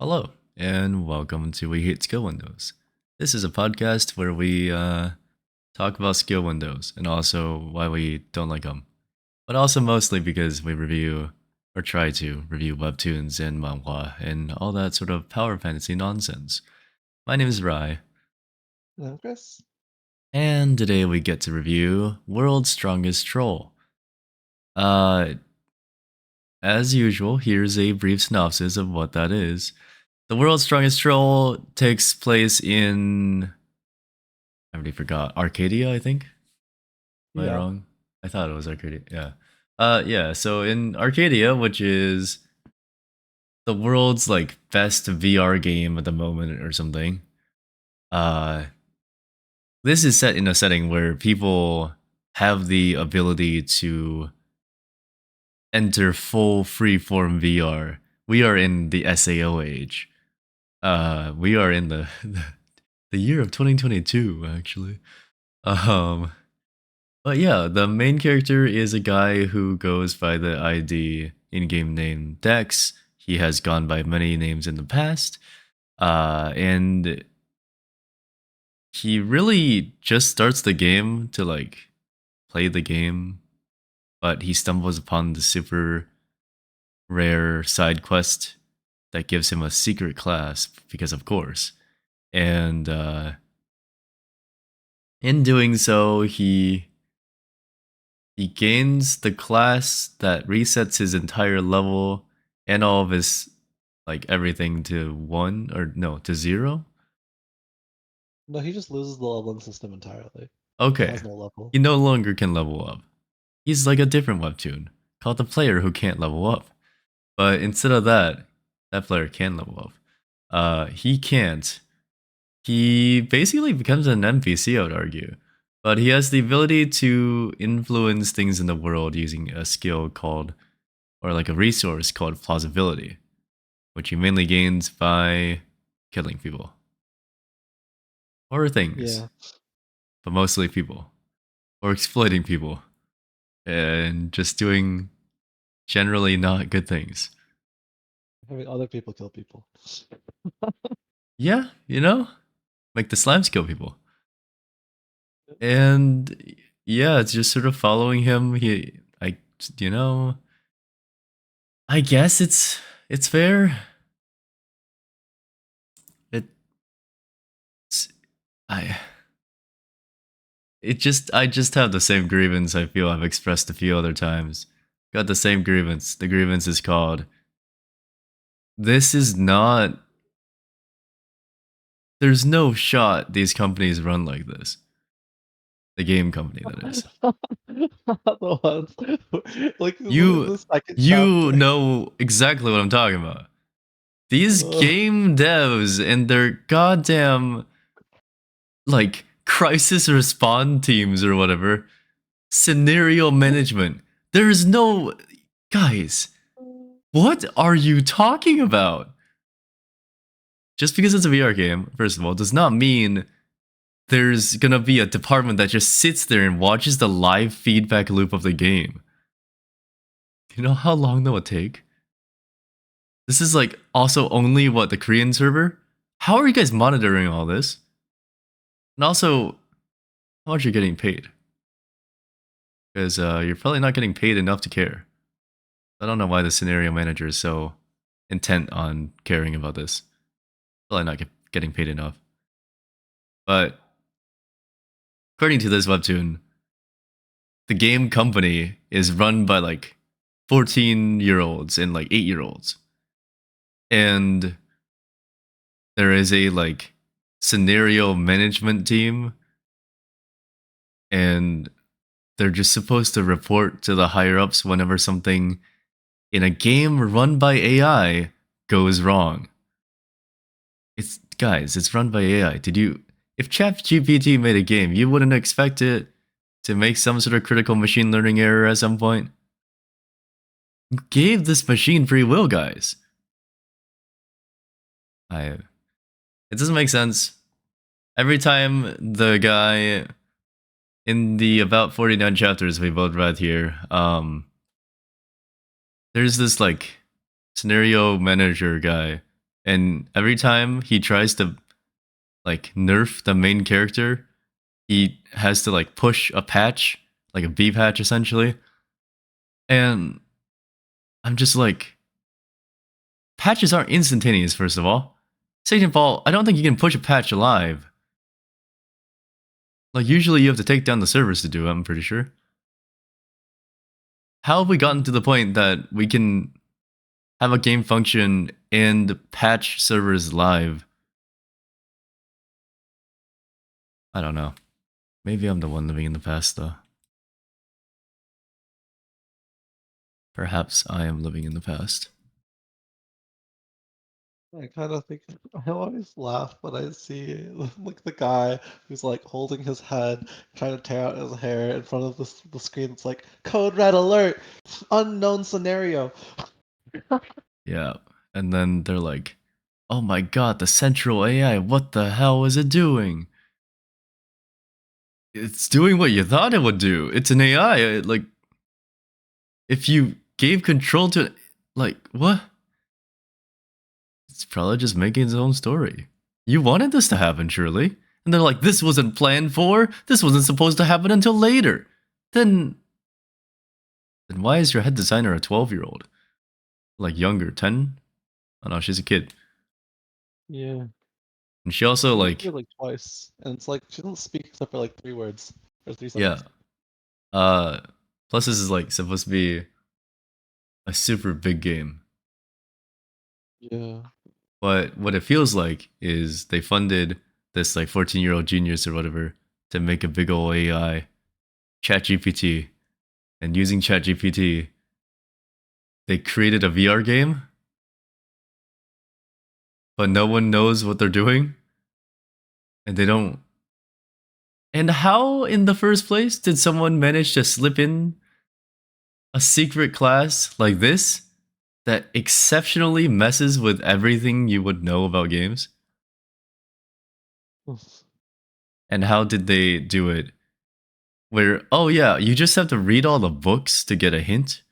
Hello, and welcome to We Hate Skill Windows. This is a podcast where we talk about skill windows and also why we don't like them, but also mostly because we review or try to review webtoons and manhwa and all that sort of power fantasy nonsense. My name is Rai, Hello, Chris. and today we get to review World's Strongest Troll. Uh, as usual, here's a brief synopsis of what that is. The World's Strongest Troll takes place in I already forgot. Arcadia, I think. Am I Yeah. wrong? I thought it was Arcadia. Yeah. Yeah, so in Arcadia, which is the world's like best VR game at the moment or something. Uh this is set in a setting where people have the ability to enter full freeform VR. We are in the SAO age. We are in the year of 2022 actually. Um But yeah, the main character is a guy who goes by the ID in-game name Dex. He has gone by many names in the past, and he really just starts the game to like play the game, but he stumbles upon the super rare side quest that gives him a secret class because of course. And in doing so, he gains the class that resets his entire level and all of his like everything to one or no to zero. No, he just loses the leveling system entirely. He Okay, has no level. he no longer can level up. He's like a different webtoon called the player who can't level up. But instead of that, that player can level up. He can't. He basically becomes an NPC, I would argue. But he has the ability to influence things in the world using a skill called or like a resource called plausibility, which he mainly gains by killing people or things, Yeah. but mostly people, or exploiting people and just doing generally not good things. Having other people kill people. Yeah, like the slimes kill people. And yeah, it's just sort of following him. You know, I guess it's fair. It's I I just have the same grievance I feel I've expressed a few other times. Got the same grievance. The grievance is called this is not there's no shot these companies run like this. The game company that is. The ones like You the second you chapter. know exactly what I'm talking about. These Uh, game devs and their goddamn like crisis response teams or whatever, scenario management. There is no guys. What are you talking about? Just because it's a VR game, first of all, does not mean there's gonna be a department that just sits there and watches the live feedback loop of the game. You know how long that would take? This is like also only what the Korean server? How are you guys monitoring all this? And also, how much you're getting paid? Because you're probably not getting paid enough to care. I don't know why the scenario manager is so intent on caring about this. Probably not getting paid enough. But according to this webtoon, the game company is run by like 14-year-olds and like 8-year-olds. And there is a like scenario management team and they're just supposed to report to the higher ups whenever something in a game run by AI goes wrong. It's guys, it's run by AI. Did you if ChatGPT made a game, you wouldn't expect it to make some sort of critical machine learning error at some point? You gave this machine free will, guys. I it doesn't make sense. Every time the guy in the about 49 chapters we both read here, there's this like scenario manager guy and every time he tries to like nerf the main character, he has to like push a patch, like a B patch essentially. And I'm just like, patches aren't instantaneous, first of all. Second of all, I don't think you can push a patch alive. Like, usually you have to take down the servers to do it, I'm pretty sure. How have we gotten to the point that we can have a game function and patch servers live? I don't know. Maybe I'm the one living in the past, though. Perhaps I am living in the past. I kind of think I always laugh when I see like the guy who's like holding his head, trying to tear out his hair in front of the screen. It's like code red alert, unknown scenario. Yeah. And then they're like, oh my god, the central AI, what the hell is it doing? It's doing what you thought it would do. It's an AI. Like, if you gave control to, like, what? It's probably just making its own story. You wanted this to happen, surely. And they're like, this wasn't planned for. This wasn't supposed to happen until later. Then why is your head designer a 12-year-old? Like younger, 10? Oh no, she's a kid. Yeah, And she also she like, appeared like twice, and it's like she doesn't speak except for like 3 words or 3 sentences. yeah. Uh, plus this is like supposed to be a super big game. Yeah. But what it feels like is they funded this like 14-year-old genius or whatever to make a big ol' AI, ChatGPT. And using ChatGPT, they created a VR game, but no one knows what they're doing. And they don't. And how, in the first place, did someone manage to slip in a secret class like this that exceptionally messes with everything you would know about games? And how did they do it? Where, oh yeah, you just have to read all the books to get a hint?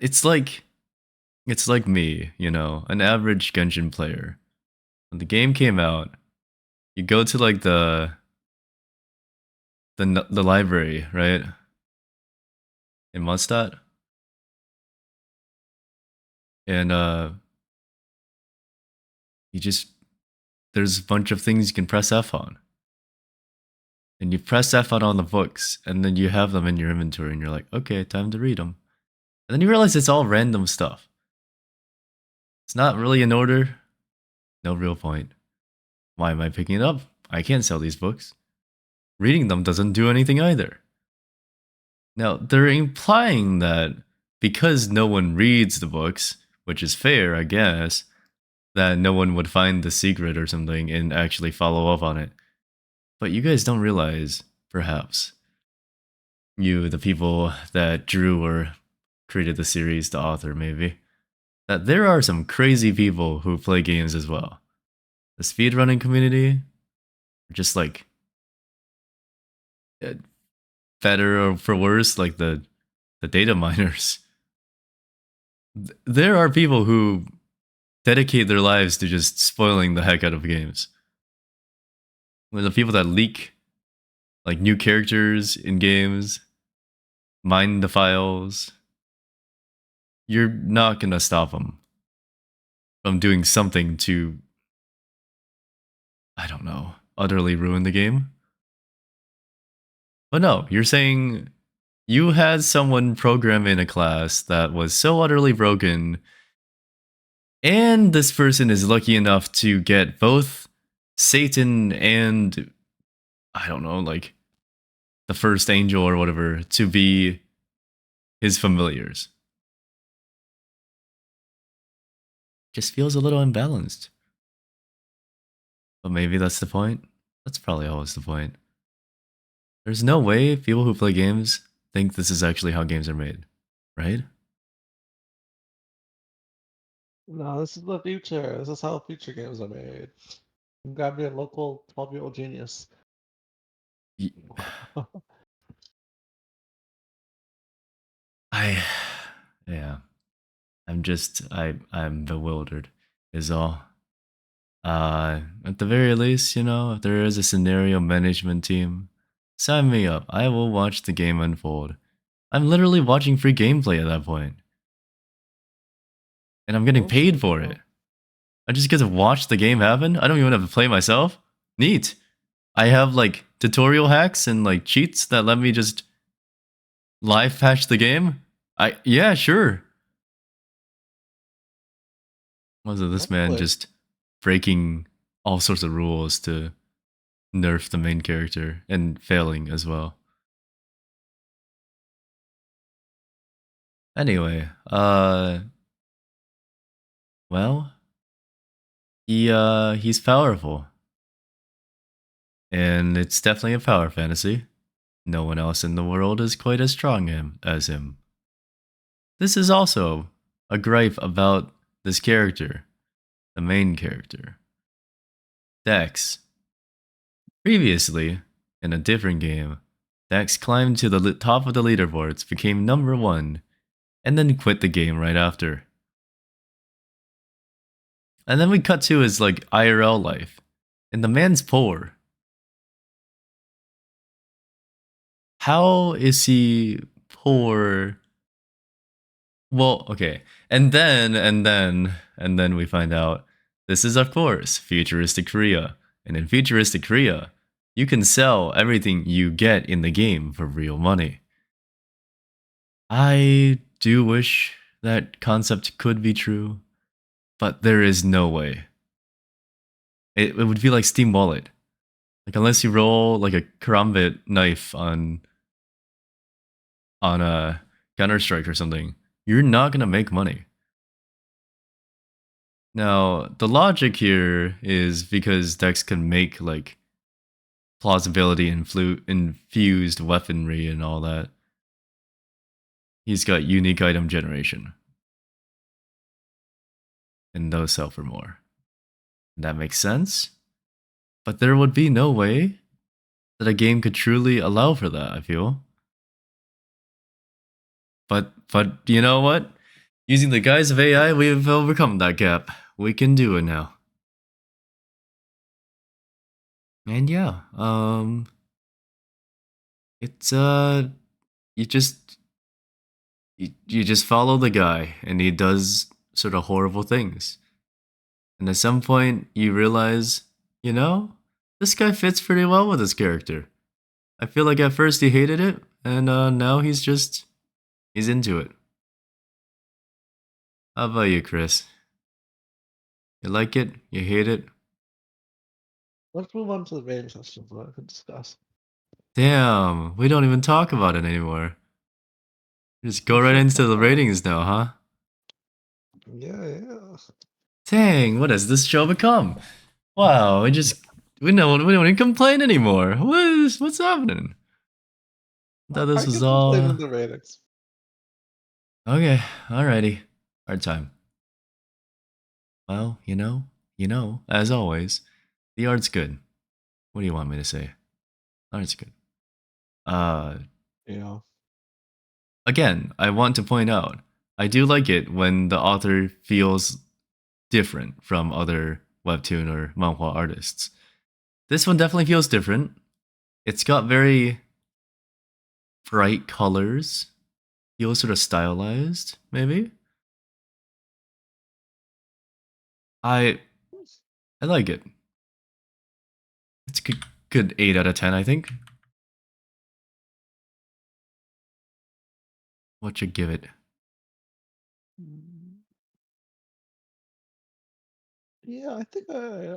It's like me, you know, an average Genshin player. When the game came out, you go to like the library, right? In Mondstadt. And you just there's a bunch of things you can press F on. And you press F on all the books, and then you have them in your inventory, and you're like, okay, time to read them. And then you realize it's all random stuff. It's not really in order. No real point. Why am I picking it up? I can't sell these books. Reading them doesn't do anything either. Now, they're implying that because no one reads the books, which is fair, I guess, that no one would find the secret or something and actually follow up on it. But you guys don't realize, perhaps, you, the people that drew or created the series, the author maybe, that there are some crazy people who play games as well. The speedrunning community, just like uh, better or for worse, like the data miners. There are people who dedicate their lives to just spoiling the heck out of games. The people that leak like new characters in games, mine the files, you're not gonna stop them from doing something to, I don't know, utterly ruin the game. But no, you're saying you had someone program in a class that was so utterly broken, and this person is lucky enough to get both Satan and, I don't know, like the first angel or whatever to be his familiars. Just feels a little imbalanced. But maybe that's the point. That's probably always the point. There's no way people who play games think this is actually how games are made, right? No, this is the future. This is how future games are made. Grab your local 12-year-old genius. Y- I, yeah. I'm bewildered is all. At the very least, you know, if there is a scenario management team, sign me up. I will watch the game unfold. I'm literally watching free gameplay at that point, and I'm getting Also, paid for it. I just get to watch the game happen. I don't even have to play myself. Neat. I have like tutorial hacks and like cheats that let me just live patch the game. Yeah, sure. Was it this man Probably. just breaking all sorts of rules to nerf the main character and failing as well? Anyway, well, he's powerful. And it's definitely a power fantasy. No one else in the world is quite as strong as him. This is also a gripe about this character, the main character, Dex. Previously, in a different game, Dex climbed to the top of the leaderboards, became number 1, and then quit the game right after. And then we cut to his like IRL life, and the man's poor. How is he poor? Well, okay. And then we find out this is of course futuristic Korea. And in futuristic Korea, you can sell everything you get in the game for real money. I do wish that concept could be true, but there is no way. It would be like Steam Wallet. Like unless you roll like a karambit knife on a Counter Strike or something, you're not gonna make money. Now, the logic here is because Dex can make like plausibility and infused weaponry and all that. He's got unique item generation, and those sell for more. That makes sense, but there would be no way that a game could truly allow for that, I feel. But you know what? Using the guise of AI, we've overcome that gap. We can do it now. And yeah, it's you just you just follow the guy and he does sort of horrible things. And at some point you realize, you know, this guy fits pretty well with his character. I feel like at first he hated it, and now he's into it. How about you, Chris? You like it? You hate it? Let's move on to the rating system so I can discuss. Damn, we don't even talk about it anymore. Just go right into the ratings now, huh? Yeah. Dang, what has this show become? Wow, we don't even complain anymore. What's happening? I thought I this was can complain all in the ratings. okay. Alrighty, hard time. Well, as always, the art's good. What do you want me to say? Art's good. Uh, Yeah. Again, I want to point out, I do like it when the author feels different from other webtoon or manhwa artists. This one definitely feels different. It's got very bright colors. Feels sort of stylized, maybe. I I like it. It's a good 8 out of 10, I think. What you give it? Mm, yeah, I think I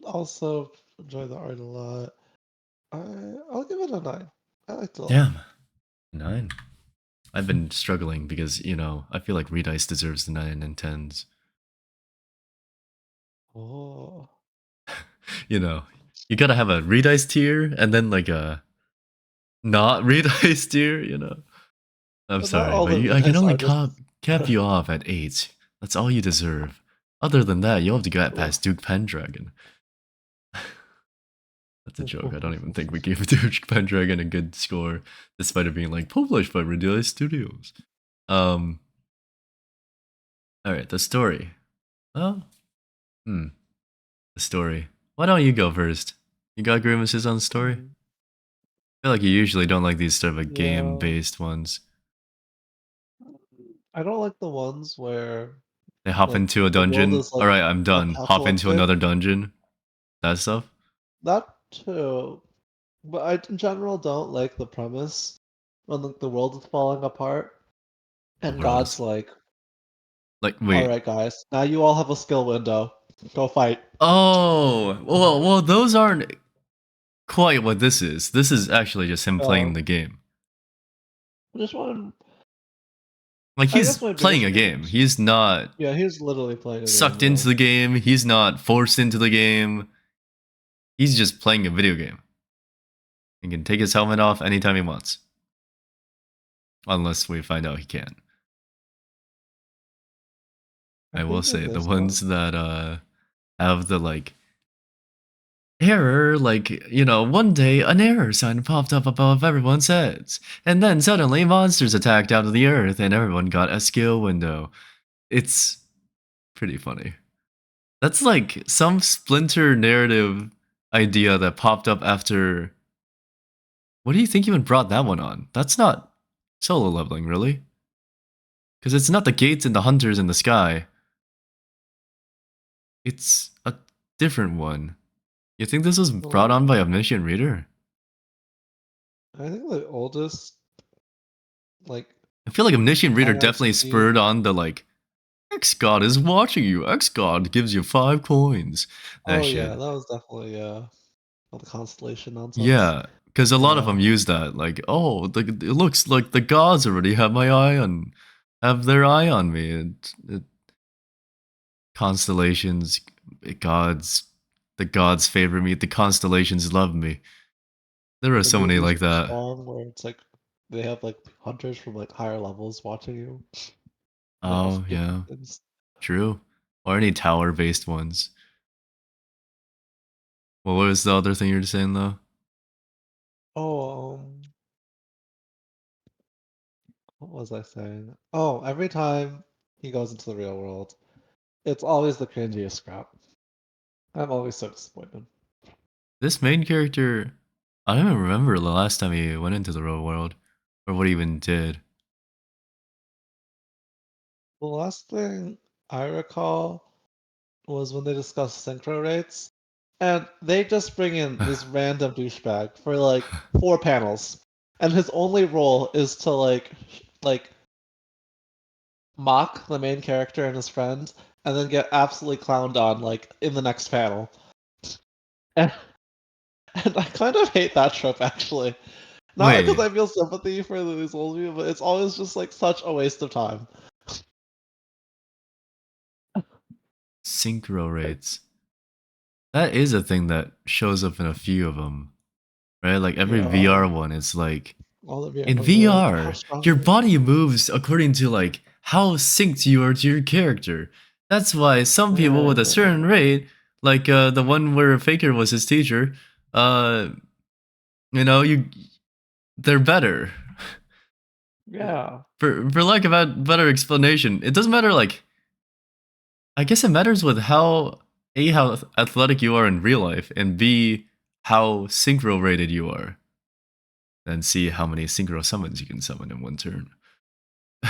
also enjoy the art a lot. I'll give it a 9. I liked it a lot. Damn, 9. I've been struggling because, I feel like Redice deserves the 9 and 10s. Oh. You know, you gotta have a Redice tier and then like a not Redice tier. I'm But not sorry, all but the I can Redice only artists. cap you off at 8. That's all you deserve. Other than that, you'll have to get past Duke Pendragon. That's a joke. I don't even think we gave Duke Pendragon a good score, despite it being like published by Redice Studios. Um, All right, the story. Oh, the story. Why don't you go first? You got grimaces on the story? I Mm, feel like you usually don't like these sort of yeah. game-based ones. I don't like the ones where They hop like into a the world dungeon. is like All right, I'm done. Hop into apocalyptic. another dungeon. That stuff. That too. But I in general don't like the premise when like the world is falling apart The and world is God's like, like, all wait. right, guys, now you all have a skill window. Go fight. Oh, well, those aren't quite what this is. This is actually just him playing the Oh, game. just one. Like I he's guess my playing biggest a thing. game. He's not Yeah, he's literally playing a game. sucked into Yeah. the game. He's not forced into the game. He's just playing a video game. He can take his helmet off anytime he wants. Unless we find out he can't. I I will think in say the this ones one. that have the like error, like, one day an error sign popped up above everyone's heads. And then suddenly monsters attacked out of the earth and everyone got a skill window. It's pretty funny. That's like some splinter narrative idea that popped up after. What do you think even brought that one on? That's not solo leveling, really. Because it's not the gates and the hunters in the sky. It's a different one. You think this was brought Well, on by Omniscient Reader? I think the oldest like I feel like Omniscient Reader time I've definitely spurred seen. on the like, X God is watching you. X God gives you 5 coins. That Oh yeah, shit. that was definitely all the constellation nonsense. Yeah, because a lot of Yeah, them use that. Like, oh, it looks like the gods already have their eye on me. Constellations, gods, the gods favor me. The constellations love me. There are the so many movies like from that. Spawn where it's like they have like hunters from like higher levels watching you. And they also Oh give you yeah, things. true. Or any tower-based ones. Well, what was the other thing you were saying though? Oh, what was I saying? Oh, every time he goes into the real world, it's always the cringiest crap. I'm always so disappointed. This main character, I don't even remember the last time he went into the real world, or what he even did. The last thing I recall was when they discussed synchro rates, and they just bring in this random douchebag for like 4 panels, and his only role is to like mock the main character and his friend, and then get absolutely clowned on like in the next panel. And, and I kind of hate that trope actually. Not because Wait, I feel sympathy for these old people, but it's always just like such a waste of time. synchro rates. That is a thing that shows up in a few of them, right? Like every Yeah, VR one, it's like all the in VRs are like, how VR, strong your are you? body moves according to like how synced you are to your character. That's why some people with a Uh, certain rate, like the one where Faker was his teacher, uh, you they're better. yeah. For lack of a better explanation, it doesn't matter. Like, I guess it matters with how athletic you are in real life, and B, how synchro rated you are. Then see how many synchro summons you can summon in one turn.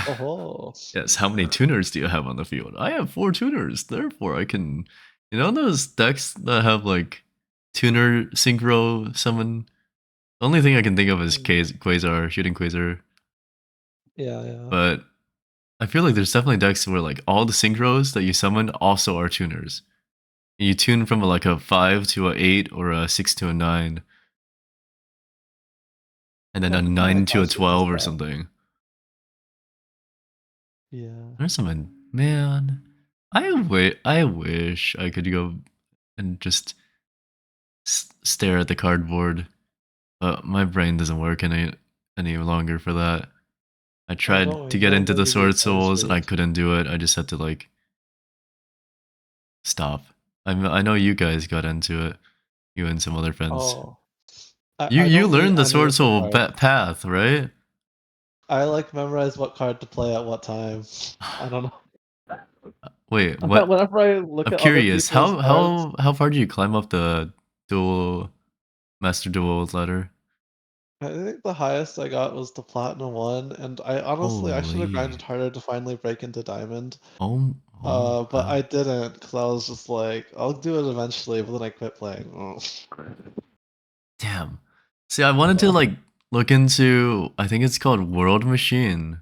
Oh, Yes, how many tuners do you have on the field? I have 4 tuners, therefore I can. Those decks that have like tuner synchro summon? The only thing I can think of is Quasar, shooting Quasar. yeah, yeah. But I feel like there's definitely decks where like all the synchros that you summon also are tuners. You tune from like a 5 to a 8 or a 6 to a 9, and then a Oh, I 9 like to a Kaiser does 12 or that. something. Yeah. There's some man. I wish I could go and just stare at the cardboard, but my brain doesn't work any longer for that. I Oh, don't tried worry, to get you'll into know the you need Sword dice Souls and I based. couldn't do it. I just had to like stop. I know you guys got into it. You and some other friends. Oh, You I you don't need learned the any Sword of the Soul cards. path, right? I like memorize what card to play at what time. I don't know. Wait, what? Whenever I look I'm at other curious. people's cards, How far do you climb up the dual master duel ladder? I think the highest I got was the Platinum 1, and I should have grinded Holy. harder to finally break into Diamond. Oh, But I didn't because I was just like, I'll do it eventually, but then I quit playing. damn. See, I wanted to Uh, like look into. I think it's called World Machine.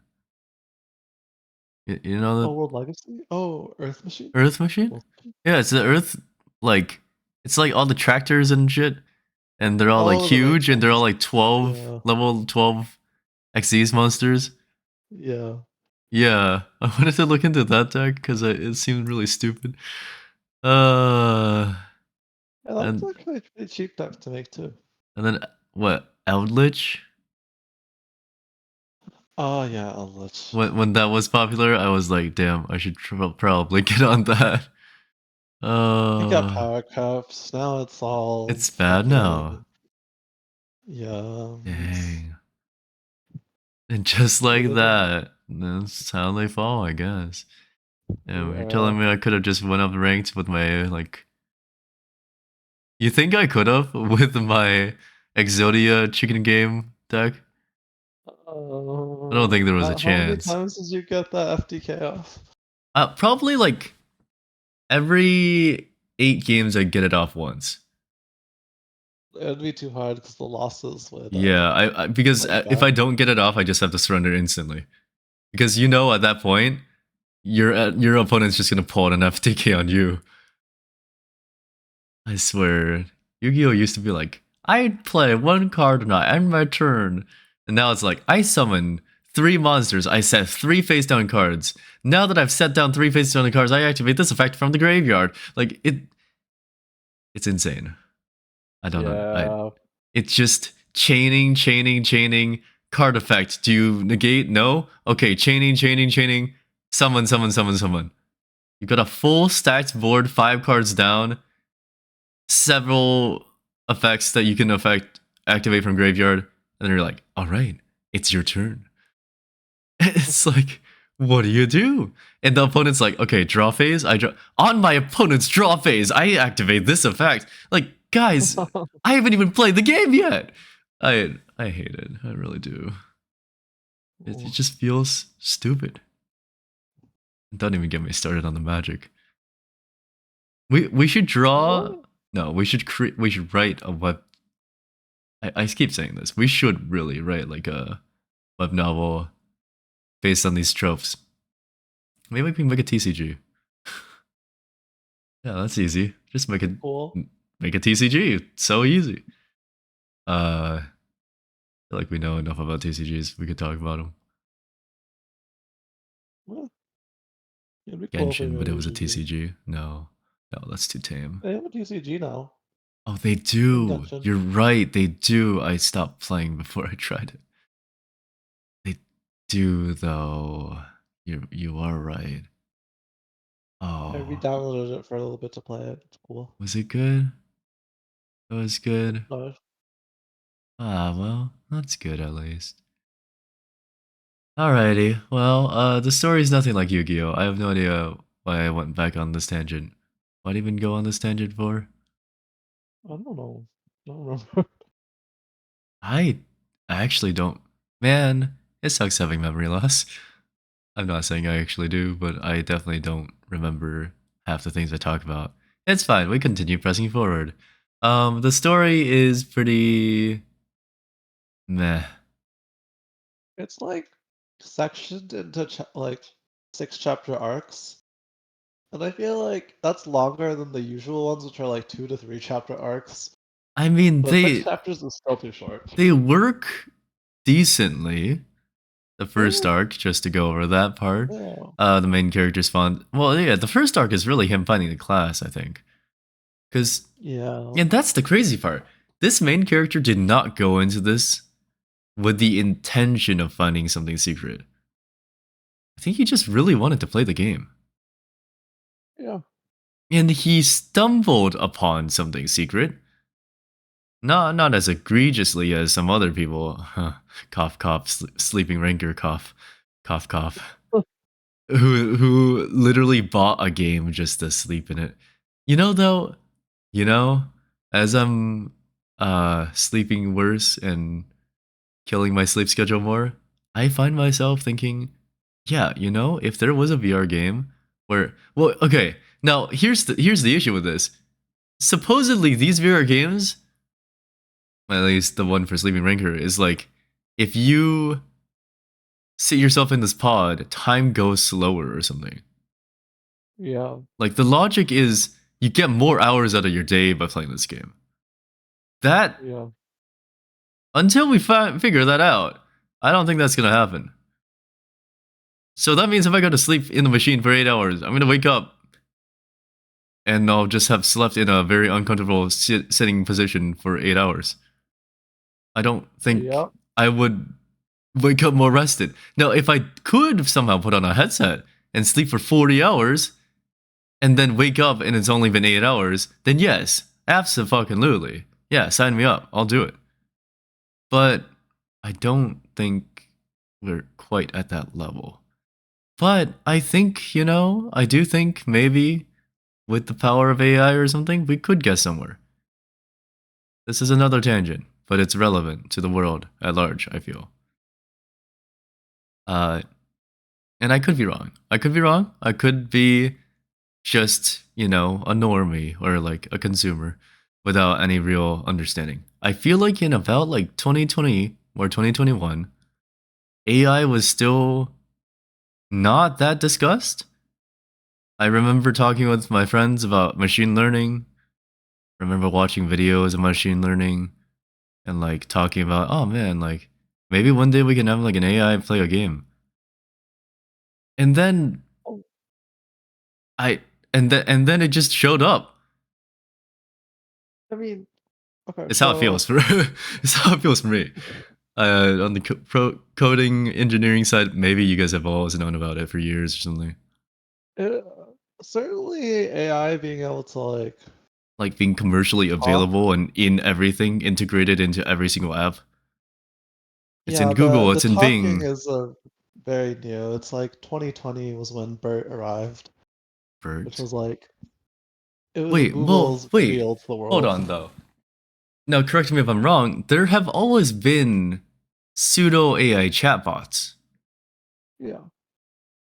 You know oh, the World Legacy? Oh, Earth Machine? Earth Machine? World- Yeah, it's the Earth. Like, it's like all the tractors and shit, and they're all like Oh, the ranked huge, and they're all ones. like 12 Yeah, level 12 XCs monsters. yeah. Yeah, I wanted to look into that deck because it seemed really stupid. Uh, Yeah, that's and actually a pretty cheap deck to make too. then what? Eldritch? Oh, yeah, Eldritch. When that was popular, I was like, damn, I should probably get on that. It got Uh, power cups. Now it's all it's bad now. fucking yeah. Dang. And just It like is a that, that's how they fall, I guess. Yeah, you're yeah. telling me I could have just went up ranked with my like. You think I could have with my Exodia chicken game deck? I don't think there was a How many chance. times did you get that FDK off? Probably like every 8 games I get it off once. It'd be too hard because the losses would Yeah, I because let you if I back. don't get it off, I just have to surrender instantly. Because you know at that point, your opponent's just gonna pull out an FTK on you. I swear, Yu-Gi-Oh used to be like, I'd play one card and I end my turn, and now it's like I summon 3 monsters. I set 3 face-down cards. Now that I've set down 3 face-down cards, I activate this effect from the graveyard. Like it's insane. I don't know. Yeah. It's just chaining, chaining, chaining. Card effect. Do you negate? No? Okay, chaining, chaining, chaining. Summon, summon, summon, summon. You got a full stacked board, 5 cards down, several effects that you can activate from graveyard, and then you're like, all right, it's your turn. It's like, what do you do? And the opponent's like, okay, draw phase. I draw on my opponent's draw phase. I activate this effect. Like, guys, I haven't even played the game yet. I hate it. I really do. It just feels stupid. Don't even get me started on the magic. We should draw. What? No, we should create. We should write a web. I keep saying this. We should really write like a web novel based on these tropes. Maybe we can make a TCG. Yeah, that's easy. Just Cool. make a TCG. It's so easy. I feel like we know enough about TCGs. We could talk about them. Well, it'd be cool if we Genshin, but made it a was a GG. TCG. No, no, that's too tame. They have a TCG now Oh, they in do. Genshin. You're right. They do. I stopped playing before I tried it. They do though. You are right. I Oh, re-downloaded it for a little bit to play it. It's cool. was it good? It was good. But Ah, well, that's good at least. Alrighty. Well, the story's nothing like Yu-Gi-Oh. I have no idea why I went back on this tangent. Why'd I even go on this tangent for? I don't know. I don't remember. I actually don't. Man, it sucks having memory loss. I'm not saying I actually do, but I definitely don't remember half the things I talk about. It's fine. We continue pressing forward. The story is pretty meh. It's like sectioned into like 6 chapter arcs. And I feel like that's longer than the usual ones, which are like 2 to 3 chapter arcs. I mean, But 6 chapters is still too short. they work decently. The first Yeah, arc, just to go over that part. yeah, The main character's fun. Well, yeah, the first arc is really him finding the class, I think. Because, yeah. and that's the crazy part. This main character did not go into this with the intention of finding something secret. I think he just really wanted to play the game. Yeah. And he stumbled upon something secret. Not as egregiously as some other people. Cough, cough, sleeping rancor, cough, cough, cough. who literally bought a game just to sleep in it. You know though, you know, as I'm sleeping worse and killing my sleep schedule more, I find myself thinking, yeah, you know, if there was a VR game where, well, okay, now here's the issue with this. Supposedly these VR games, at least the one for Sleeping Ranker, is like if you sit yourself in this pod, time goes slower or something. Yeah. Like the logic is you get more hours out of your day by playing this game. That Yeah. until we figure that out, I don't think that's gonna happen. So that means if I go to sleep in the machine for 8 hours, I'm gonna wake up and I'll just have slept in a very uncomfortable sitting position for 8 hours. I don't think Yep. I would wake up more rested. Now, if I could somehow put on a headset and sleep for 40 hours and then wake up and it's only been 8 hours, then yes, absolutely. Yeah, sign me up. I'll do it. But I don't think we're quite at that level. But I think, you know, I do think maybe with the power of AI or something, we could get somewhere. This is another tangent, but it's relevant to the world at large, I feel. Uh, and I could be wrong. I could be wrong. I could be just, you know, a normie or like a consumer without any real understanding. I feel like in about like 2020 or 2021, AI was still not that discussed. I remember talking with my friends about machine learning. I remember watching videos of machine learning and like talking about, oh man, like maybe one day we can have like an AI play a game. And then Oh, I and then it just showed up. I mean, okay, It's how it so feels for it's how it feels for me. On the coding engineering side, maybe you guys have always known about it for years or something. it, certainly AI being able to like Like being commercially talk. available and in everything, integrated into every single app. It's in Yeah, Google, the it's in talking Bing. is a very new. It's like 2020 was when BERT arrived, which Bert. was like it was Wait, well, Google's wait. reveal to the Hold world. on though. Now, correct me if I'm wrong. There have always been pseudo AI chatbots, Yeah,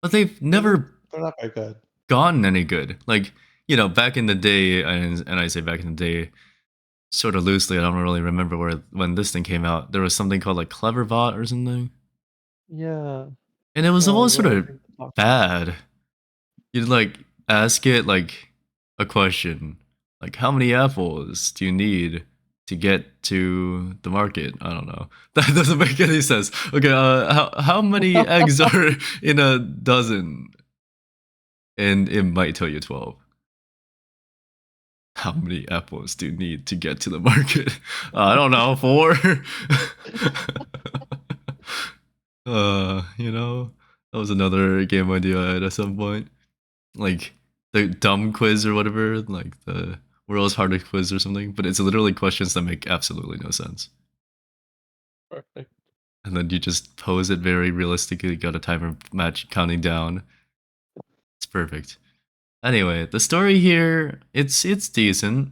but they've they're never they're not very good. gotten any good. Like, you know, back in the day, and I say back in the day, sort of loosely. I don't really remember where when this thing came out. There was something called like Cleverbot or something, Yeah, and it was yeah, always where sort of everything can talk. bad. You'd like ask it like a question, like how many apples do you need to get to the market? I don't know. That doesn't make any sense. Okay, how many eggs are in a dozen? And it might tell you 12. How many apples do you need to get to the market? I don't know, four. You know, that was another game idea I had at some point. Like the dumb quiz or whatever, like the world's hardest quiz or something. But it's literally questions that make absolutely no sense. Perfect. And then you just pose it very realistically, got a timer match counting down. It's perfect. Anyway, the story here, it's decent.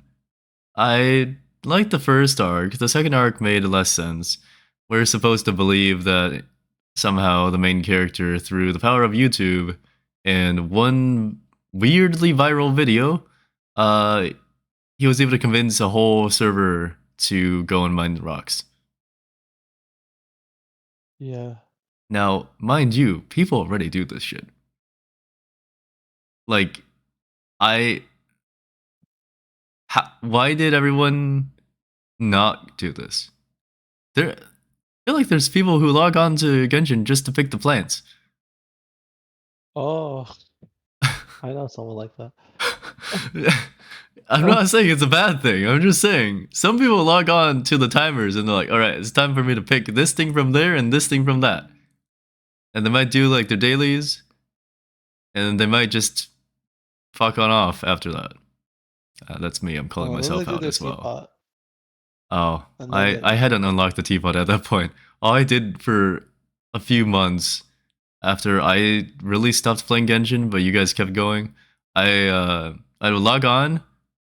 I like the first arc. The second arc made less sense. We're supposed to believe that somehow the main character, through the power of YouTube and one weirdly viral video, uh, he was able to convince a whole server to go and mine the rocks. Yeah. Now, mind you, people already do this shit. Like, I, why did everyone not do this? There, I feel like there's people who log on to Genshin just to pick the plants. Oh, I know someone like that. I'm not saying it's a bad thing. I'm just saying some people log on to the timers and they're like, all right, it's time for me to pick this thing from there and this thing from that. And they might do like their dailies and they might just fuck on off after that. That's me. I'm calling Then they myself do out their as well. teapot, Oh, and then I hadn't unlocked the teapot at that point. All I did for a few months after I really stopped playing Genshin, but you guys kept going. I would log on.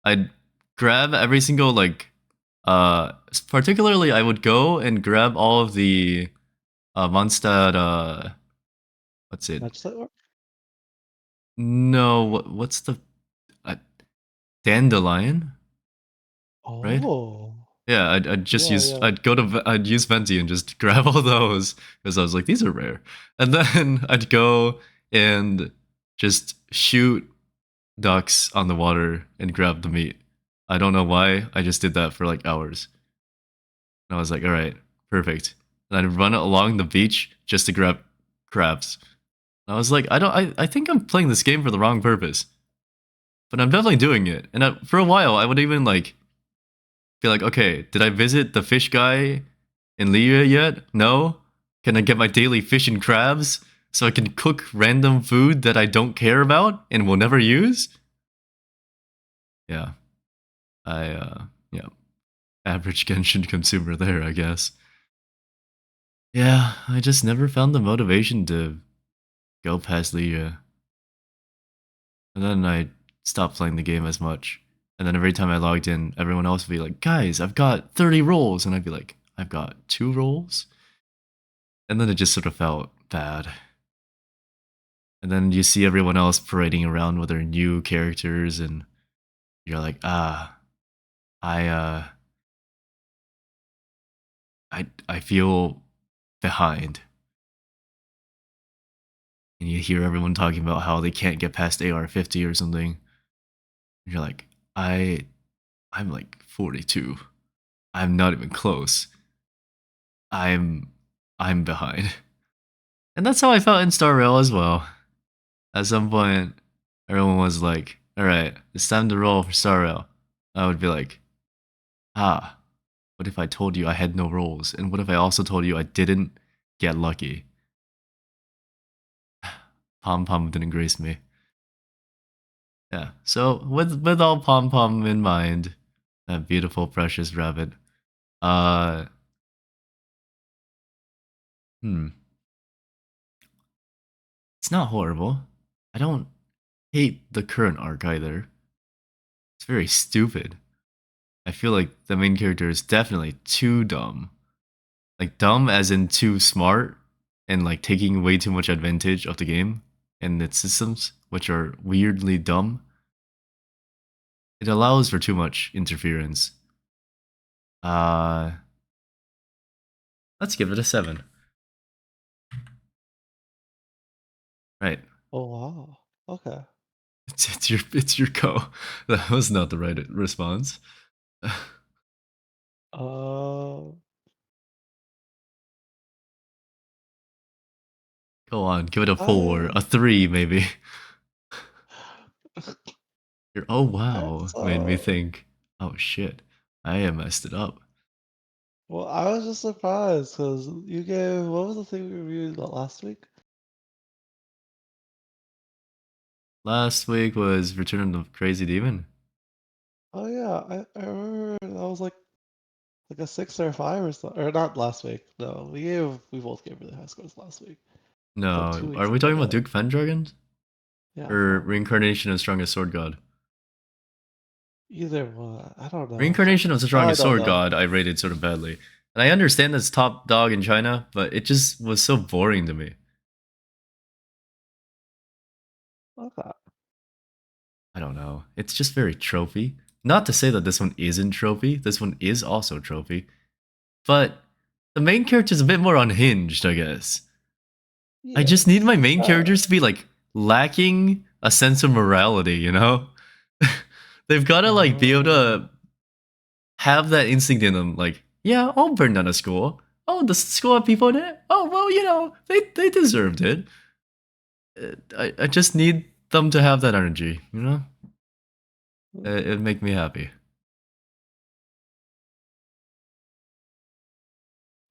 I'd grab every single like particularly I would go and grab all of the Mondstadt what's it? Match that work? No, what's the uh, Dandelion, right? Oh, Yeah, I'd just yeah, use yeah. I'd use Venti and just grab all those because I was like these are rare, and then I'd go and just shoot ducks on the water and grab the meat. I don't know why. I just did that for like hours. And I was like, all right, perfect. And I'd run along the beach just to grab crabs. I was like, I think I'm playing this game for the wrong purpose. But I'm definitely doing it. And for a while, I would even like be like, okay, did I visit the fish guy in Liya yet? No? Can I get my daily fish and crabs so I can cook random food that I don't care about and will never use? Yeah. Yeah, average Genshin consumer there, I guess. Yeah, I just never found the motivation to go past Liya. And then I stopped playing the game as much. And then every time I logged in, everyone else would be like, guys, I've got 30 rolls. And I'd be like, I've got 2 rolls? And then it just sort of felt bad. And then you see everyone else parading around with their new characters, and you're like, I, uh, I feel behind. And you hear everyone talking about how they can't get past AR-50 or something. And you're like, I'm like 42. I'm not even close. I'm I'm behind. And that's how I felt in Star Rail as well. At some point, everyone was like, alright, it's time to roll for Star Rail. I would be like, what if I told you I had no rolls? And what if I also told you I didn't get lucky? Pom Pom didn't grace me. Yeah, so with all Pom Pom in mind, that beautiful, precious rabbit, uh, hmm, it's not horrible. I don't hate the current arc either. It's very stupid. I feel like the main character is definitely too dumb. Like dumb as in too smart and like taking way too much advantage of the game and its systems, which are weirdly dumb. It allows for too much interference. Uh let's give it a 7. Right. Oh, wow. Okay. It's your go. That was not the right response. Uh, Go on, give it a 4, I, a 3 maybe. Oh I wow, made me saw. think. Oh shit, I messed it up. Well, I was just surprised because you gave, what was the thing we reviewed last week? Last week was Return of the Crazy Demon. Oh yeah, I remember that was like a 6 or 5 or something. Or not last week. No, we both gave really high scores last week. It's like two No, are weeks we ago talking about now. Duke Pendragon Yeah, or probably. Reincarnation of Strongest Sword God? Either one. I don't know. Reincarnation of the Now I Strongest don't Sword know. God I rated sort of badly, and I understand that's top dog in China, but it just was so boring to me. Okay. I don't know. It's just very trophy. Not to say that this one isn't trophy. This one is also trophy, but the main character is a bit more unhinged, I guess. I just need Yes. my main characters to be like lacking a sense of morality, you know? They've got to like be able Oh. to have that instinct in them, like, yeah, I'll burn down a school. Oh, the school have people in it? Oh, well, they deserved it. I just need them to have that energy, you know? It'd make me happy.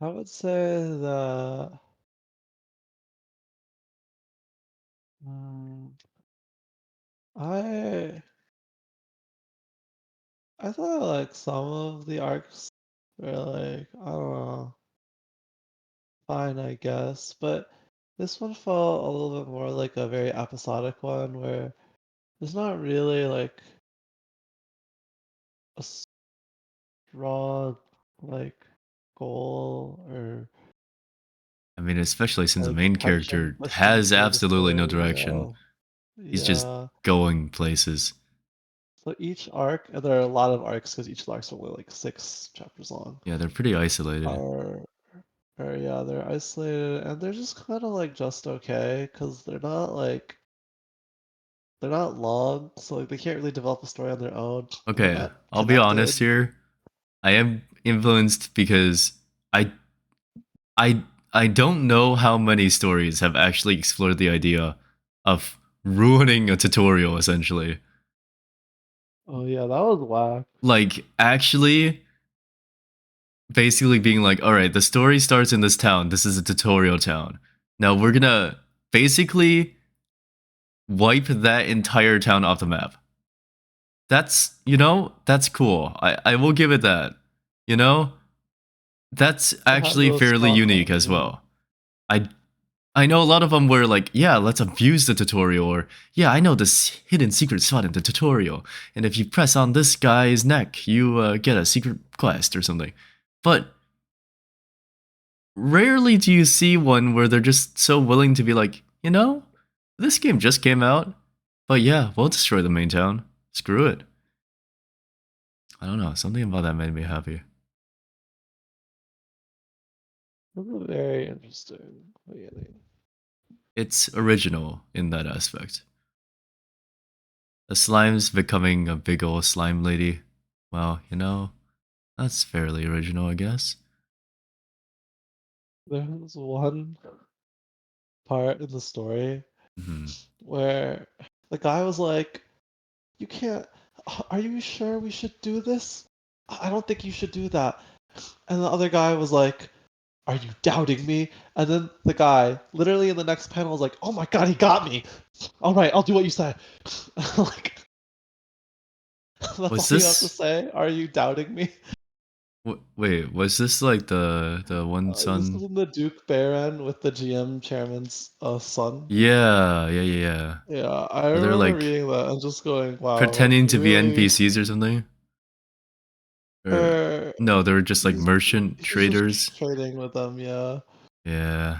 I would say that um, I I thought like some of the arcs were like, I don't know, fine, I guess, but This one felt a little bit more like a very episodic one where there's not really like a strong like goal or I mean, especially since the like main tension character pushing has through the absolutely no story. direction. Yeah. He's just Yeah. going places. So each arc, and there are a lot of arcs because each arc's only like 6 chapters long. Yeah, they're pretty isolated. Are or yeah, they're isolated and they're just kind of like just okay because they're not long, so like they can't really develop a story on their own. And they're Okay, not I'll be honest connected. here. I am influenced because I I I don't know how many stories have actually explored the idea of ruining a tutorial essentially. Oh yeah, that was whack. Like actually basically being like, all right, the story starts in this town. This is a tutorial town. Now we're gonna basically wipe that entire town off the map. That's, that's cool. I will give it that. You know, that's It has actually those fairly strong unique points, as yeah. well. I I know a lot of them were like, yeah, let's abuse the tutorial, or yeah, I know this hidden secret spot in the tutorial, and if you press on this guy's neck, you get a secret quest or something. But rarely do you see one where they're just so willing to be like, this game just came out, but yeah, we'll destroy the main town. Screw it. I don't know, something about that made me happy. It was a very interesting beginning. It's original in that aspect. The slime's becoming a big old slime lady. Well, that's fairly original, I guess. There was one part in the story Hmm. where the guy was like, "You can't. Are you sure we should do this? I don't think you should do that." And the other guy was like, "Are you doubting me?" And then the guy, literally in the next panel, was like, "Oh my god, he got me! All right, I'll do what you said." Like, that's all Was you have to this? say. Are you doubting me? Wait, was this like the one This is son? in the Duke Baron with the GM chairman's son. Yeah, yeah, yeah, yeah. Yeah, I Were they remember like reading that and just going, "Wow, pretending to be really?" NPCs or something? Or Or no, they were just like he's merchant he's just traders. trading with them. Yeah. Yeah.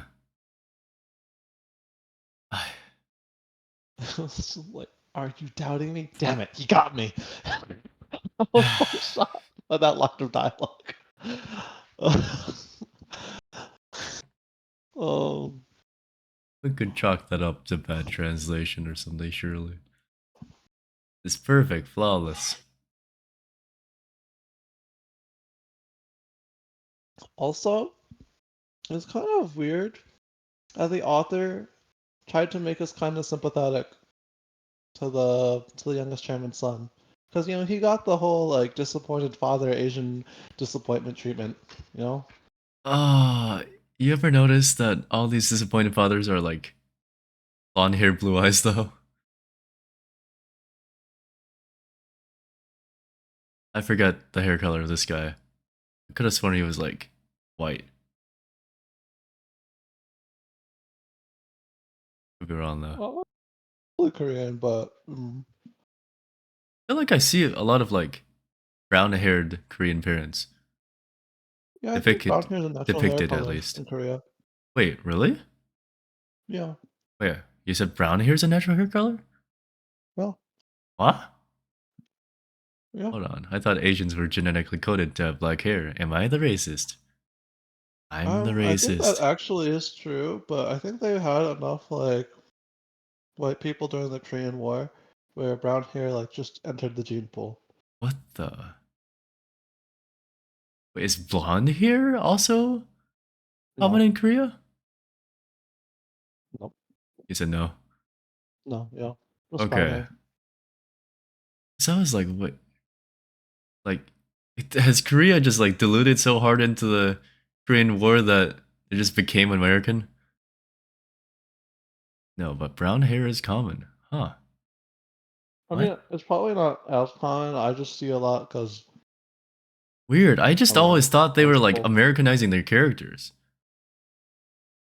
It was just like, "Are you doubting me? Damn it, he got me!" I was so shocked by that line of dialogue. Um, We could chalk that up to bad translation or something, surely. It's perfect, flawless. also, it's kind of weird that the author tried to make us kind of sympathetic to the youngest chairman's son, because he got the whole like disappointed father Asian disappointment treatment. You know. Ah, you ever notice that all these disappointed fathers are like blonde hair, blue eyes though? I forget the hair color of this guy. I could have sworn he was like white. Could be wrong though. Well, fully Korean, but I feel like I see a lot of like brown haired Korean parents. yeah, I think brown Depicted hair is a natural hair depicted at color least. in Korea. Wait, really? Yeah. Wait, you said brown hair is a natural hair color? Well, What? yeah. Hold on. I thought Asians were genetically coded to have black hair. Am I the racist? I'm the I think that racist. actually is true, but I think they had enough like white people during the Korean War where brown hair like just entered the gene pool. What the? Wait, is blonde hair also common No, in Korea? no, You said no. no, yeah, just brown Okay. hair. So I was like, what? Like, has Korea just like diluted so hard into the Korean War that it just became American? No, but brown hair is common. Huh. I What? mean, it's probably not as common. I just see a lot because Weird. I I just don't always know, thought they were like principal. Americanizing their characters.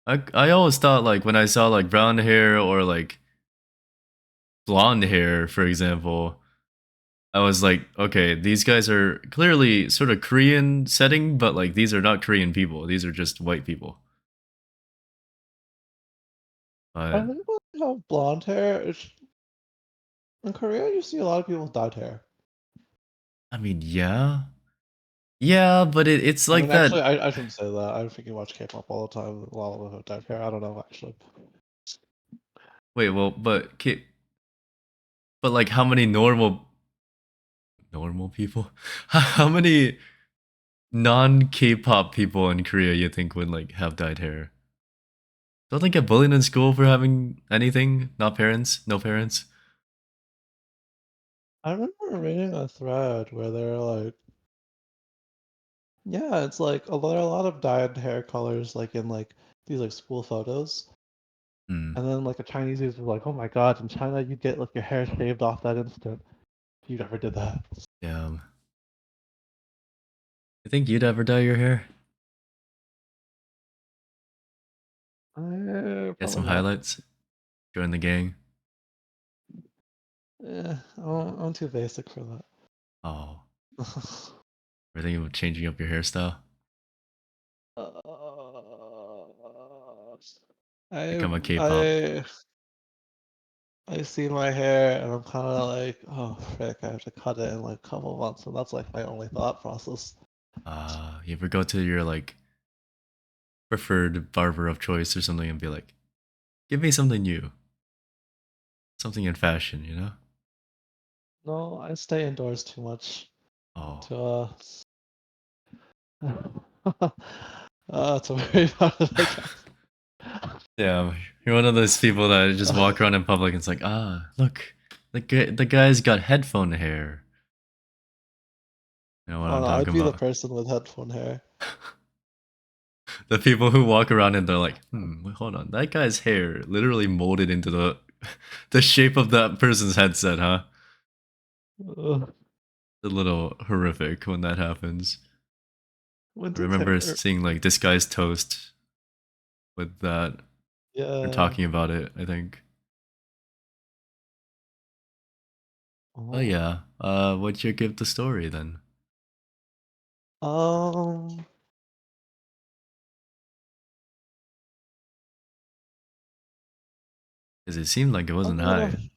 I always thought like when I saw like brown hair or like blonde hair, for example, I was like, okay, these guys are clearly sort of Korean setting, but like these are not Korean people. These are just white people. I But think when you have blonde hair, in Korea you see a lot of people with dyed hair. I mean, yeah, yeah, but it's I like mean, that. actually, I shouldn't say that. I think you watch K-pop all the time. A lot of them have dyed hair. I don't know actually. Wait, well, but like how many normal people? How many non K-pop people in Korea you think would like have dyed hair? Don't they get bullied in school for having anything? Not parents? No parents? I remember reading a thread where they're like, yeah, it's like there are a lot of dyed hair colors like in like these like school photos. Hmm. And then like a Chinese dude was like, "Oh my God, in China you get like your hair shaved off that instant. If you ever did that." Damn. You think you'd ever dye your hair? Get some Probably not. highlights? Join the gang? I'm too basic for that. Oh. We're thinking of changing up your hairstyle? Uh, Become a K-pop. I I see my hair and I'm kind of like, oh frick, I have to cut it in like a couple months, and that's like my only thought process. You ever go to your like preferred barber of choice or something and be like, give me something new, something in fashion, you know? No, I stay indoors too much Oh, to to worry about it, I guess. yeah, you're one of those people that just walk around in public and it's like, look, the guy's got headphone hair. You know what Oh I'm no, I'd talking be the about? person with headphone hair. The people who walk around and they're like, wait, hold on, that guy's hair literally molded into the the shape of that person's headset, huh? Ugh. It's a little horrific when that happens. When I does remember hair? seeing like Disguised Toast with that. They're Yeah. talking about it, I think. Oh Oh. yeah. What'd you give the story then? Um. Because it seemed like it I wasn't mean, high.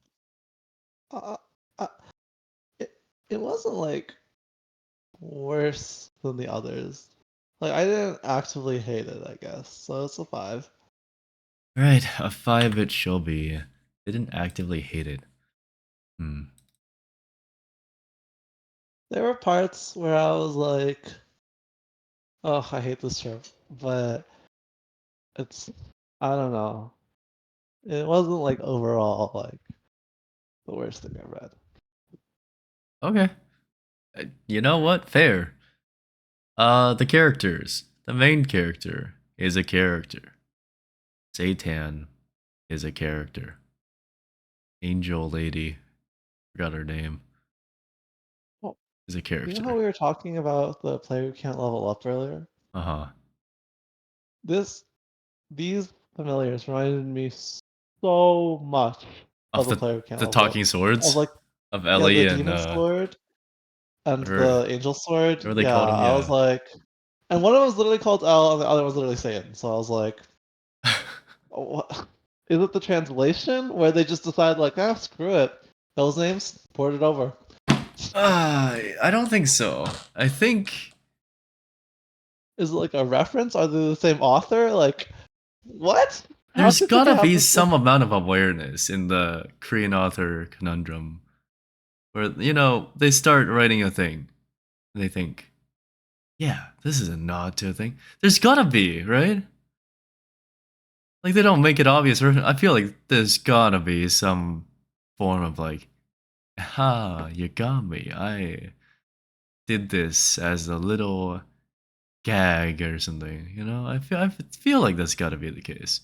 uh, uh, it it wasn't like worse than the others. Like I didn't actively hate it, I guess. So it's a 5. Right, a 5 it shall be. Didn't actively hate it. Hmm. There were parts where I was like, "Oh, I hate this show," but it's I don't know. It wasn't like overall like the worst thing I read. Okay. You know what? Fair. The characters. The main character is a character. Satan is a character. Angel lady, forgot her name, Well, is a you know how character. we were talking about the player who can't level up earlier? Uh huh. This These familiars reminded me so much Of of a player who can't the level up. talking Of swords like, of yeah, the Ellie and demon sword and whatever the angel sword. whatever they Yeah, called him. I was Yeah. like, and one of them was literally called L, and the other was literally Satan. So I was like, oh, what? Is it the translation where they just decide like, ah, screw it, those names, port it over? I don't think so. I think Is it like a reference? Are they the same author? Like, what? How there's could they gotta have be this? some amount of awareness in the Korean author conundrum where, you know, they start writing a thing and they think, yeah, this is a nod to a thing. There's gotta be, right? Like, they don't make it obvious. Or I feel like there's gotta be some form of like, ha, you got me. I did this as a little gag or something, you know? I feel like that's gotta be the case.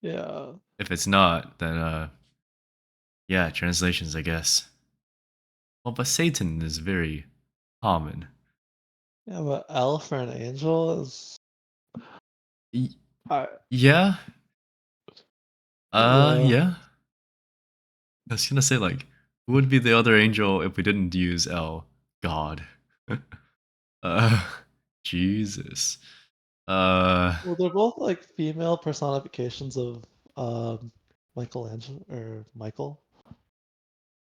Yeah, If it's not, then, yeah, translations, I guess. Well, but Satan is very common. yeah, but L for an angel is. Y- I, Yeah. yeah. Yeah. I was gonna say, like, who would be the other angel if we didn't use L? God. uh, Jesus. Uh, Well, they're both like female personifications of um Michelangelo or Michael.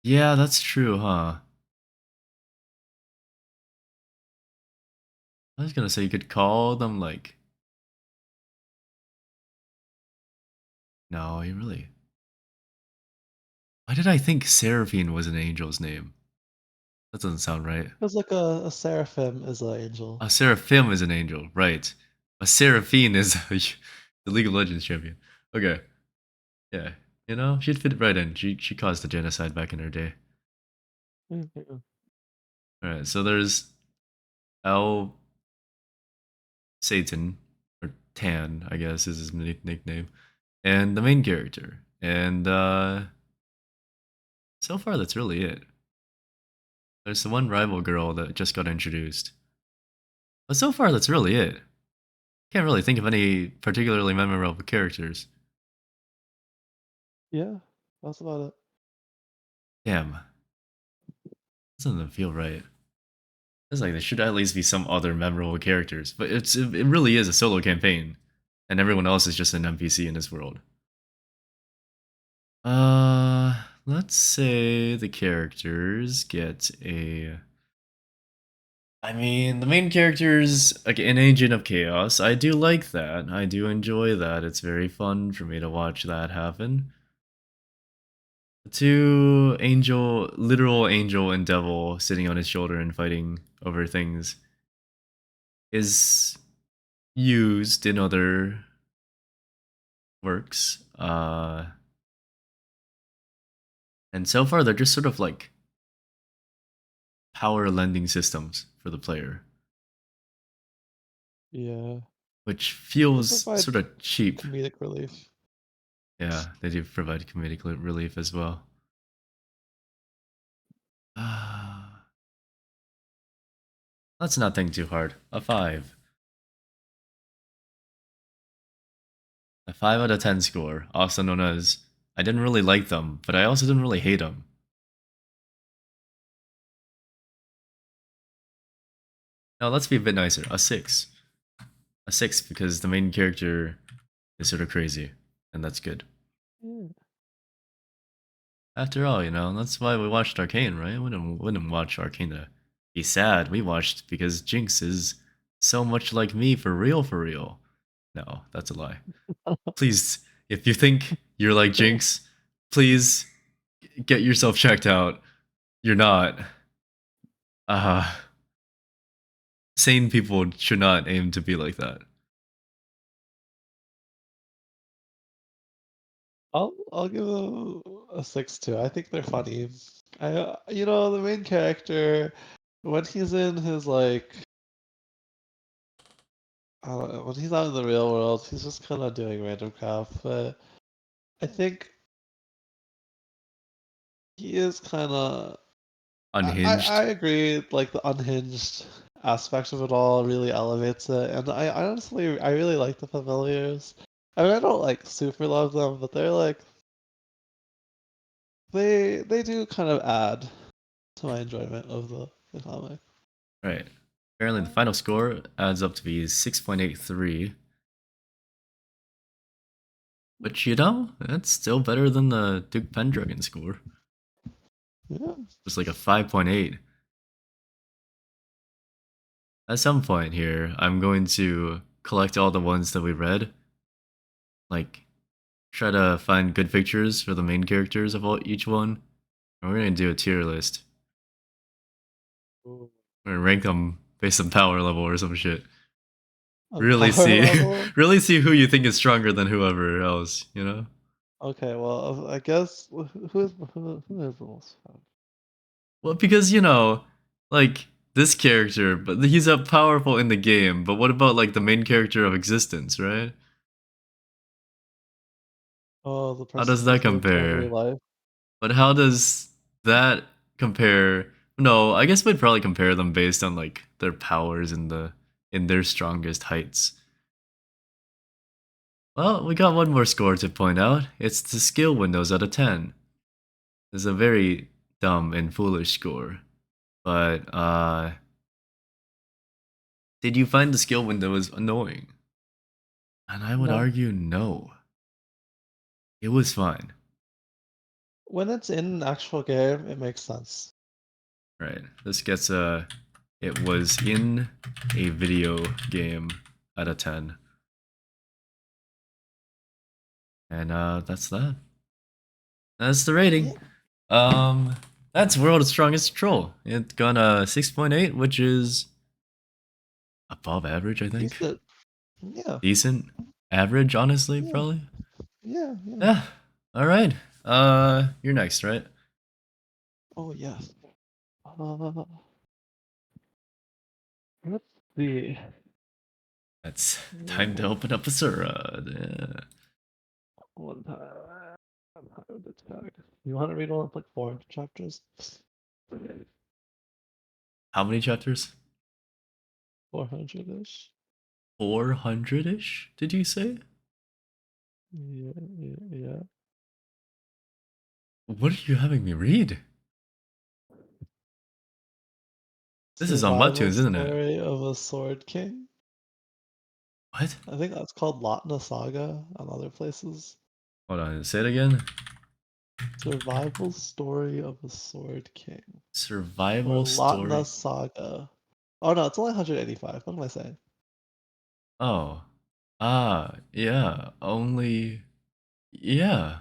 yeah, that's true, huh? I was gonna say you could call them like. No, you really. Why did I think Seraphine was an angel's name? That doesn't sound right. Because like a seraphim is an angel. Seraphim is an angel, right? A Seraphine is the League of Legends champion. Okay, yeah, she'd fit right in. She caused the genocide back in her day. Mhm. All right, so there's El Satan or Tan, I guess is his nickname, and the main character. And so far, that's really it. There's the one rival girl that just got introduced, but so far, that's really it. Can't really think of any particularly memorable characters. Yeah, that's about it. Damn, doesn't feel right. It's like there should at least be some other memorable characters, but it really is a solo campaign, and everyone else is just an NPC in this world. Let's say the characters get a. I mean, the main character's like an agent of chaos. I do like that. I do enjoy that. It's very fun for me to watch that happen. Two angel, literal angel and devil sitting on his shoulder and fighting over things is used in other works. And so far they're just sort of like power lending systems for the player, Yeah, which they feels provide sort of cheap. comedic relief. Yeah, they do provide comedic relief as well. Let's not think too hard. A 5. A 5 out of 10 score, also known as I didn't really like them, but I also didn't really hate them. Now let's be a bit nicer. A 6. A 6 because the main character is sort of crazy, and that's good. Yeah. After all, that's why we watched Arcane, right? We wouldn't watch Arcane to be sad. We watched because Jinx is so much like me for real, for real. No, that's a lie. Please, if you think you're like Jinx, please get yourself checked out. You're not. Uh, Sane people should not aim to be like that. I'll give them a 6 too. I think they're funny. The main character when he's in his like I don't know, when he's out in the real world, he's just kind of doing random crap. But I think he is kind of. I Unhinged. agree. Like the unhinged aspect of it all really elevates it, and I honestly I really like the familiars. I mean, I don't like super love them, but they're like they do kind of add to my enjoyment of the comic. Right. Apparently, the final score adds up to be 6.83. Which, that's still better than the Duke Pendragon score. Yeah. It's like a 5.8. At some point here, I'm going to collect all the ones that we read. Like, try to find good pictures for the main characters of each one. And we're going to do a tier list. Ooh. We're going to rank them based on power level or some shit. On Really power see, level? really see who you think is stronger than whoever else. Okay, well, I guess who is the most fun? Well, because like this character, but he's up powerful in the game. But what about like the main character of existence, right? Oh, the How person does that who's lived every compare? life. But how does that compare? No, I guess we'd probably compare them based on like their powers in their strongest heights. Well, we got one more score to point out. It's the skill windows out of 10. It's a very dumb and foolish score. But, did you find the skill windows annoying? And I would No. argue no. It was fine. When it's in an actual game, it makes sense. Right. This gets a. It was in a video game out of 10. And that's that. That's the rating. That's World's Strongest Troll. It got a 6.8, which is above average, I think. Decent. Yeah. Decent. Average, honestly, Yeah. probably. Yeah. Yeah. All right. You're next, right? Oh yes. Let's see. That's time to open up a Sura. Yeah. One time. I'm high with the tag. You want to read all like 400 chapters? How many chapters? 400-ish. 400-ish, did you say? Yeah. What are you having me read? This is on Survival Webtoons, isn't it? Story of a Sword King. What? I think that's called Lotna Saga on other places. Hold on, say it again. Survival Story of a Sword King. Or Survival Lotna story. Saga. Oh no, it's only 185. What am I saying? Oh. Yeah. Only. Yeah.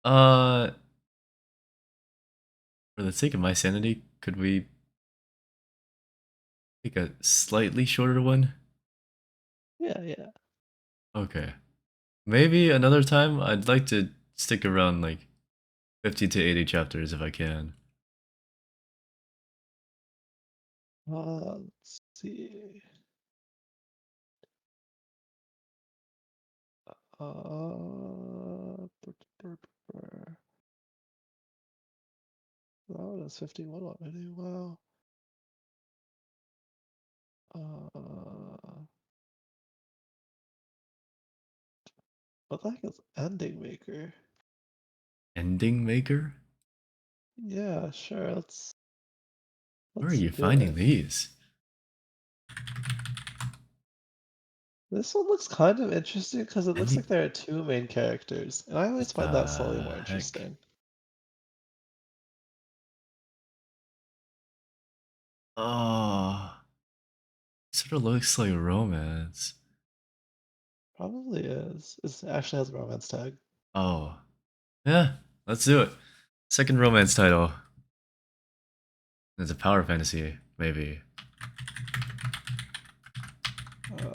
For the sake of my sanity, could we pick a slightly shorter one? Yeah. Okay. Maybe another time. I'd like to stick around like 50 to 80 chapters if I can. Let's see. Oh, that's 51 already. Wow. What the heck is Ending Maker? Ending Maker? Yeah, sure. Where are Let's you do finding it. these? This one looks kind of interesting because it looks Ending. like there are two main characters, and I always What find that slightly more the heck? interesting. Oh. Sort of looks like romance. Probably is. It actually has a romance tag. Oh. Yeah, let's do it. Second romance title. It's a power fantasy, maybe.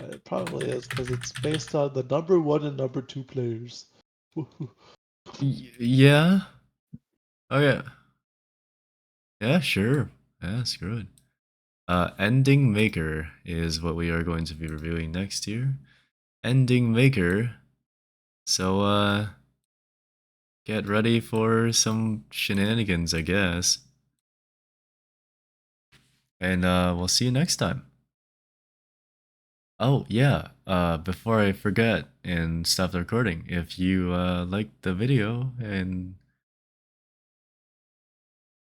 It probably is because it's based on the number 1 and number 2 players. Yeah. Oh yeah. Yeah, sure. Yeah, screw it. Ending Maker is what we are going to be reviewing next year. Ending Maker. So, get ready for some shenanigans, I guess. And, we'll see you next time. Oh, yeah. Before I forget and stop the recording, if you, liked the video and,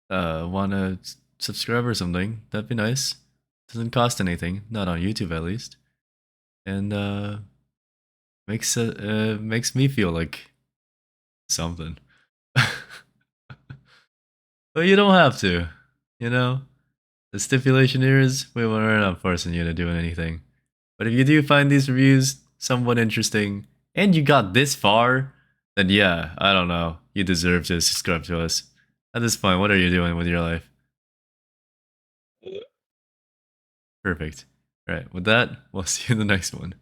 want to subscribe or something, that'd be nice. Doesn't cost anything, not on YouTube at least. And, makes me feel like something. But you don't have to, you know? The stipulation here is we're not forcing you to do anything. But if you do find these reviews somewhat interesting and you got this far, then yeah, I don't know. You deserve to subscribe to us. At this point, what are you doing with your life? Perfect. Alright, with that, we'll see you in the next one.